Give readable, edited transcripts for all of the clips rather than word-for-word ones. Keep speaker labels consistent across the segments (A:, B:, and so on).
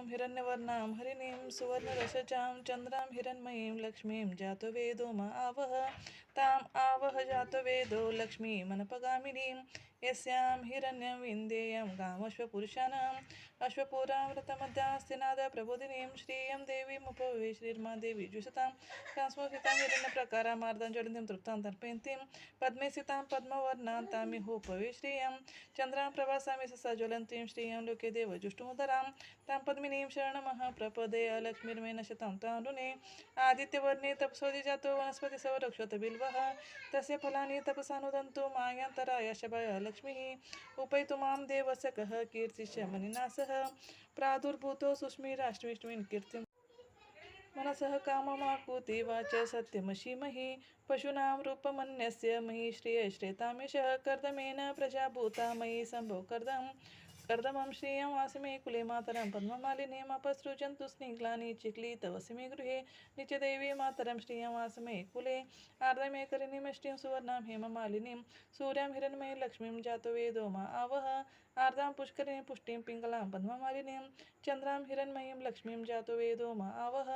A: हिरण्यवर्णां हरिणीं सुवर्णरसजां चन्द्रां हिरण्मयीं लक्ष्मीं जातो वेदो म आवह ताम् आवह जातो वेदो लक्ष्मीमनपगामिनीं यस्यां हिरण्यं विन्देयं गामश्वपुरुषाणाम् अश्वपुरामृतमध्यास्तिनाद प्रबोधिनीं श्रियं देवीमुपवे श्रीर्मा देवी जुषतां संस्मोषितां हिरण्यप्रकारामार्दाञ्जलिं तृप्तां तर्पयन्तीं पद्मे स्थितां पद्मवर्णां तामिहोपवे श्रियं चन्द्रां प्रभासामि ससा ज्वलन्तीं श्रियं लोके देवजुष्टुमुदरां तां पद्मिनीं शरणमः प्रपदे अलक्ष्मीर्मे नशतां तारुणे आदित्यवर्णे तपसोदि जातो वनस्पति संरक्षत बिल्वः तस्य फलानि तपसानुदन्तु मायान्तराय शबाय लक्ष्मीः उपैतु मां देवस्य कः कीर्तिश्च मनिनासः प्रादुर्भूतो सुष्मिराष्टमीष्टमीं कीर्तिं मनसः काममाकुति वाच सत्यमशीमहि पशूनां रूपमन्यस्य मयि श्रियश्रेतामेषः कर्दमेन प्रजाभूता मयि सम्भव कर्दमं श्रियं वासमे कुले मातरं पद्ममालिनीम् अपसृजन्तु स्निग्लानि चिक्ली तवसि मे गृहे नित्यदेवी मातरं श्रियं वासमे कुले आर्द्रमे करिणीं श्रियं सुवर्णां हेममालिनीं सूर्यां हिरण्मयीं लक्ष्मीं जातो वेदो मा आवह आर्द्रां पुष्करिणीं पुष्टिं पिङ्गलां पद्ममालिनीं चन्द्रां हिरण्मयीं लक्ष्मीं जातो वेदो मा आवह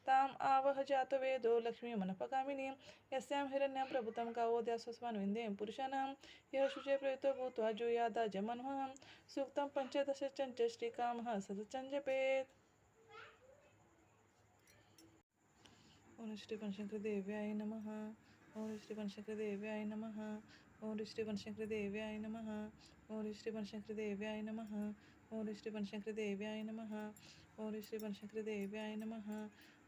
A: ताम् आवह जातो वेदो लक्ष्मीमनपगामिनीं यस्यां हिरण्यं प्रभुतं गावोद्यास्वस्मान् विन्देयं पुरुषाणां यः शुचे प्रयुक्तो भूत्वा जुयादाजमन्वहं सूक्तं पञ्चदशचञ्च श्रीकामः सतचञ्जपेत्। ओम श्री बनशंकरी देव्याय नमः। ओम श्री बनशंकरी देव्याय नमः। ओम श्री बनशंकरी देव्याय नमः। ओम श्री बनशंकरी देव्याय नमः। ओम श्री बनशंकरी देव्याय नमः। ओम श्री बनशंकरी देव्याय नमः।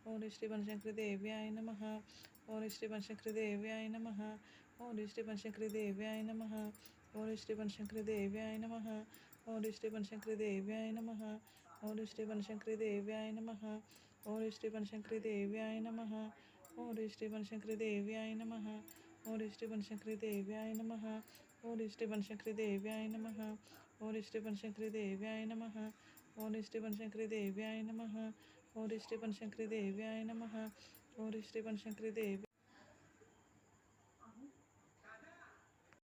A: ओम श्री बनशंकरी देव्याय नमः। ओम श्री बनशंकरी देव्याय नमः। ओम श्री बनशंकरी देव्याय नमः। ओम श्री बनशंकरी देव्याय नमः। ओम श्री बनशंकरी देव्याय नमः। ओम श्री बनशंकरी देव्याय नमः। ओम श्री बनशंकरी देव्याय नमः। ओम श्री बनशंकरी देव्याय नमः। ओम श्री बनशंकरी देव्याय नमः। ओम श्री बनशंकरी देव्याय नमः। ओम श्री बनशंकरी देव्याय नमः। ओम श्री बनशंकरी देव्याय नमः। ओम श्री बनशंकरी देव्याय नमः। ओम श्री बनशंकरी देव्याय